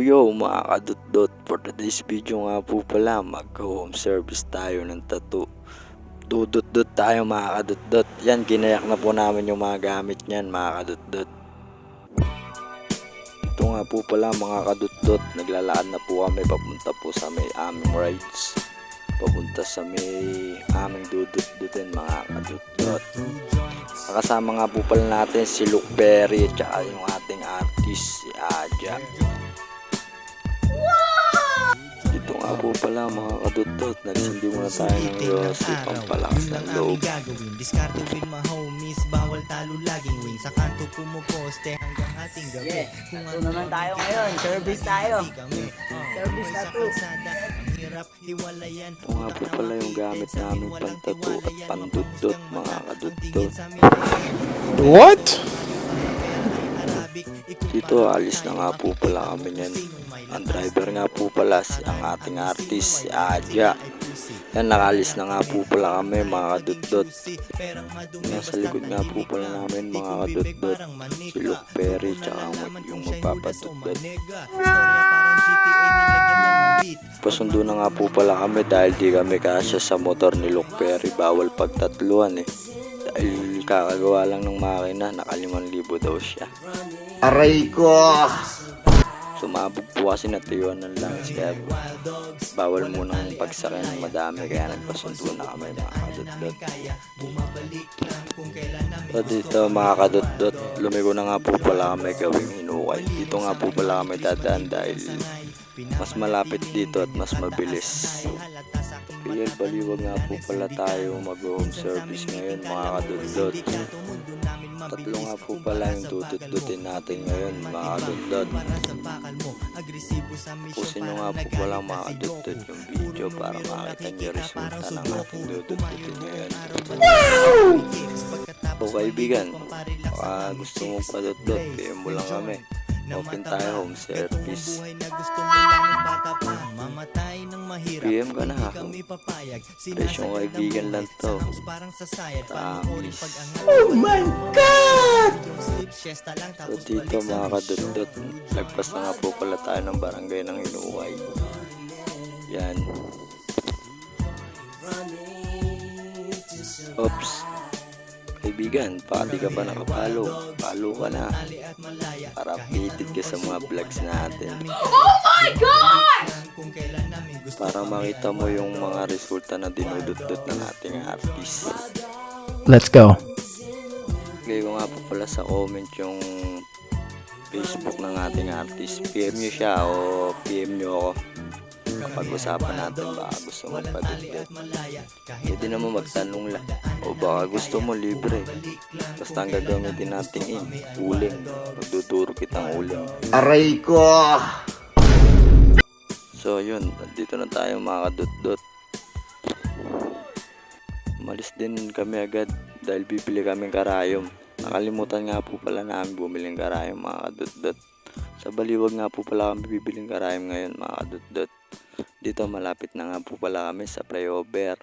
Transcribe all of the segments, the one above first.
Yo mga kadot-dot, for today's video nga po pala mag-home service tayo ng tattoo. Dudot-dot tayo mga kadot-dot. Yan, ginayak na po namin yung mga gamit niyan mga kadot-dot. Ito nga po pala mga kadot-dot, naglalakad na po kami papunta po sa may aming rides. Papunta sa may aming dudot-dotin mga kadot-dot. Nakasama nga po pala natin si Luke Perry at saka yung ating artist si Aja. Ito nga po pala mga kadudot, nagsindi muna tayo ng yosi pampalakas ng loob. Diskarte film homies, bawal talo laging wing. Sa kanto pumuposte hanggang ating gabi. Ito naman tayo ngayon, service tayo. Service na to. Ito nga po pala yung gamit namin pantato at pandudot mga kadudot. What? Dito alis na nga po pala kami niyan. Ang driver nga po pala ang ating artist si Aja. Yan, nakalis na nga po pala kami mga kadudot. Nasa likod nga po pala namin mga kadudot si Luke Perry tsaka yung magpapadudot. Pasundo na nga po pala kami dahil di kami kasya sa motor ni Luke Perry. Bawal pagtatluan eh. Dahil kakagawa lang ng makina, naka 5,000 daw siya. Aray ko! Sumabog po kasi natuyuan ng langis kaya bawal munang pagsakay ng madami kaya nagpasundo na kami mga kadudot. So dito mga kadudot, lumigo na nga po pala kami gawing hinukay. Dito nga po pala kami dadaan dahil mas malapit dito at mas mabilis. Kaya baliwag nga po pala tayo mag-home service ngayon mga kadudot. Tatlo nga po pala yung dudut-dutin natin ngayon mga kadudot. Pusin nyo nga po pala mga kadudot yung video para makita nyo resulta ng ating dudut-dutin ngayon. So kaibigan, baka gusto mong padudot, PM mo lang kami. Open tayo home service. PM ka na ha. Presyong kaibigan lang to. Promise. Oh my God! So dito mga kadudot, lagpas na nga po pala tayo ng barangay ng Hinukay. Yan. Oops. Kaibigan, baka di ka pa nakapalo. Palo ka na. Para updated ka sa mga vlogs natin. Oh my God! Para makita mo yung mga resulta na dinudot-dot ng ating artist. Let's go. Lagay ko nga po pala sa comment yung Facebook ng ating artist. PM nyo siya o PM nyo ako. Kapag-usapan natin baka gusto mo padudot. Pwede naman magtanong lang. O baka gusto mo libre. Basta ang gagamitin natin uling. Magduduro kitang uling. Aray ko! So yun, nandito na tayo mga kadudot. Umalis din kami agad dahil bibili kaming karayom. Nakalimutan nga po pala namin bumiling karayom mga kadudot. Sa baliwag nga po pala kami bibiling karayom ngayon mga kadudot. Dito malapit na nga po pala kami sa flyover.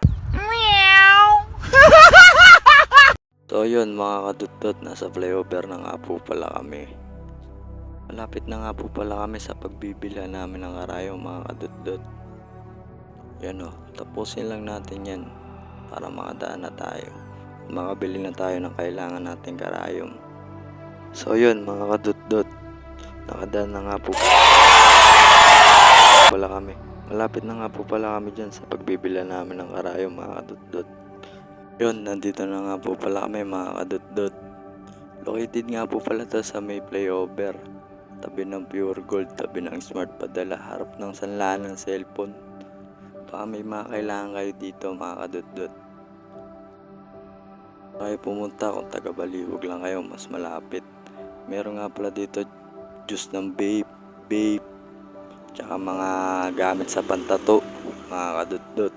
So yun mga kadudot, nasa flyover na nga po pala kami. Malapit na nga po pala kami sa pagbibila namin ng karayom mga kadudot. Yan o, tapusin lang natin yan para makadaan na tayo. Makabili na tayo ng kailangan nating karayom. So yun mga kadudot, nakadaan na nga po pala kami. Malapit na nga po pala kami dyan sa pagbibila namin ng karayom mga kadudot. Yun, nandito na nga po pala kami mga kadudot. Located nga po pala to sa may flyover. Tabi ng Pure Gold, tabi ng Smart Padala, harap ng sanlaan ng cellphone. Baka may mga kailangan kayo dito mga kadudot. Kayo pumunta kung taga Baliwag lang kayo, mas malapit. Meron nga pala dito juice ng vape, tsaka mga gamit sa pantato mga kadudot.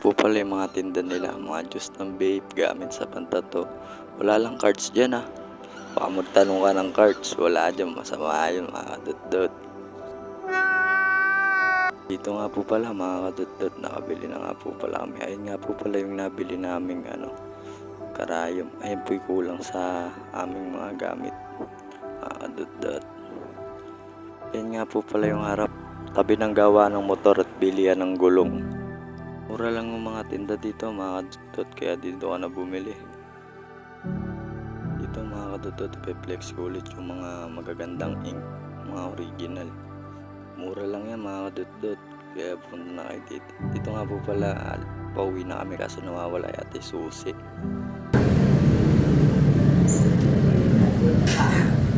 Po pala yung mga tinda nila, mga juice ng vape, gamit sa pantato. Wala lang cards dyan ha. Baka magtanong ka ng cards, wala dyan, masama yun mga kadudot. Dito nga po pala mga kadudot, nakabili na nga po pala kami. Ayun nga po pala yung nabili naming karayom. Ayun po'y kulang sa aming mga gamit mga kadudot. Yan nga po pala yung harap. Tabi ng gawa ng motor at bilihan ng gulong. Mura lang yung mga tinda dito mga kadudot, kaya dito ka na bumili. Dito mga kadudot, i-flex ko ulit yung mga magagandang ink, mga original. Mura lang yan mga kadudot, kaya punta na kayo dito. Dito nga po pala, pauwi na kami kaso nawawala yata yung susi.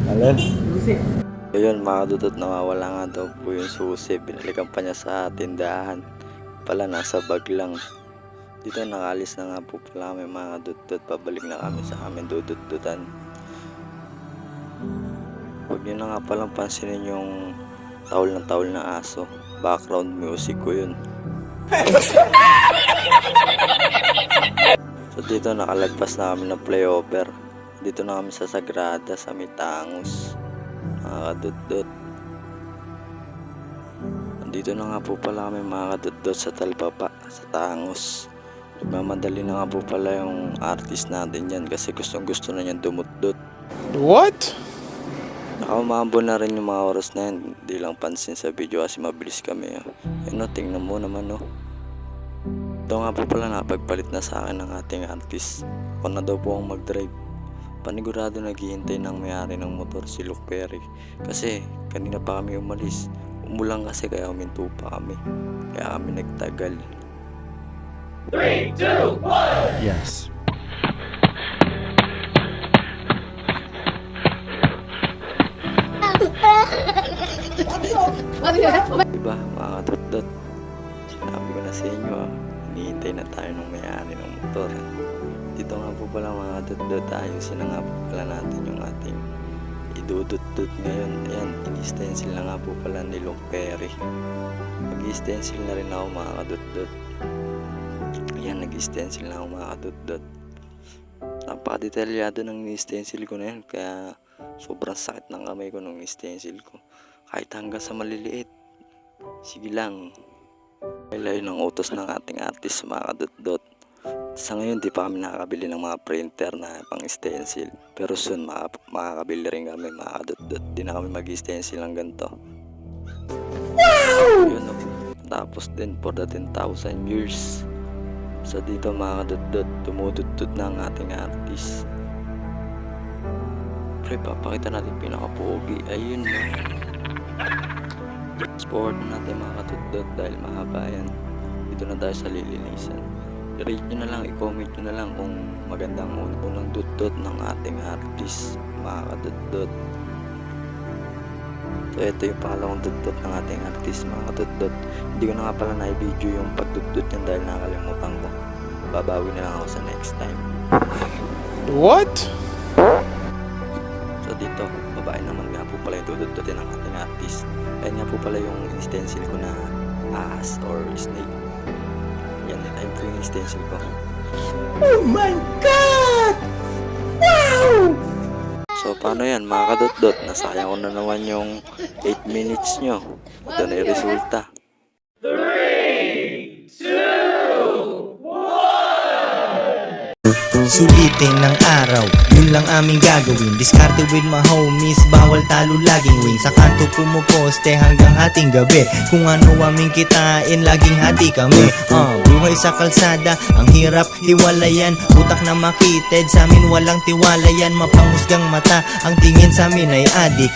Alin? Ayun mga kadudot, nawawala nga daw po yung susi. Binalikan pa niya sa tindahan. Pala nasa bag lang. Dito nakalis na nga po pala kami mga kadudot. Pabalik na kami sa amin dudut-dutan. Huwag nyo na nga palang pansinin yung tahol na aso. Background music ko yun. So dito nakalagpas na kami ng flyover. Dito na kami sa Sagrada sa Mitangus. Mga kadudot. Dito na nga po pala kami mga kadudot sa Talbaba, sa Tangus. Nagmamadali na nga po pala yung artist natin yan kasi gustong gusto na niyan dumutdot. What? Nakaumambo na rin yung mga oras na yan. Hindi lang pansin sa video kasi mabilis kami. Ayun, tingnan mo naman no. Ito nga po pala napagpalit na sa akin ng ating artist. Ako na daw po ang mag-drive. Panigurado naghihintay ng may-ari ng motor si Luke Perry. Kasi kanina pa kami umalis. Umulang kasi kaya huminto pa kami. Kaya kami nagtagal. 3, 2, 1! Yes. Diba mga kadudot? Sinabi ko na sa inyo hinihintay na tayo ng may-ari ng motor. Dito nga po pala mga kadudot, ayusin na nga po pala natin yung ating idudut-dut ngayon. Ayan, in-stencil na nga po pala ni Luke Perry. Mag-stencil na rin ako mga kadudot. Ayan, nag-stencil na ako mga kadudot. Napaka-detalyado ng stencil ko na yun, kaya sobrang sakit ng kamay ko nung stencil ko. Kahit hanggang sa maliliit. Sige lang. Kailan ng utos ng ating artist mga kadudot. Sa ngayon di pa kami nakakabili ng mga printer na pang stencil. Pero soon makakabili rin kami mga kadudot. Di na kami mag-stencil ng ganito. Wow! Yun, tapos din for the 10,000 years. So dito mga kadudot, dumududod na ang ating artist. Pre, papakita natin pinaka-pogi. Ayun na. Sport natin mga kadudot dahil mahaba yan. Dito na tayo sa lilinisan. I-rate nyo na lang, i-comment nyo na lang kung magandang unang dudot ng ating artist mga kadudot. So ito yung pangalawang dudot ng ating artist mga kadudot. Hindi ko na nga pala na-video yung pagdudot yan dahil nakalimutan ko. Babawi na lang ako sa next time. What? So dito, babae naman nga po pala yung dududutin ng ating artist. Kaya nga po pala yung stencil ko na ahas or snake. Yan, ayun po yung stencil ko. Oh my God! Wow! So paano yan mga kadudot? Nasayang ko na naman yung 8 minutes nyo. Ito na yung resulta. Sulitin ng araw, yun lang aming gagawin. Diskarte with my homies, bawal talo laging win. Sa kanto pumuposte hanggang hating gabi. Kung ano aming kitain, laging hati kami. Buhay sa kalsada, ang hirap hiwalayan. Utak na makitid, sa amin walang tiwala yan. Mapanghusgang mata, ang tingin sa amin ay adik.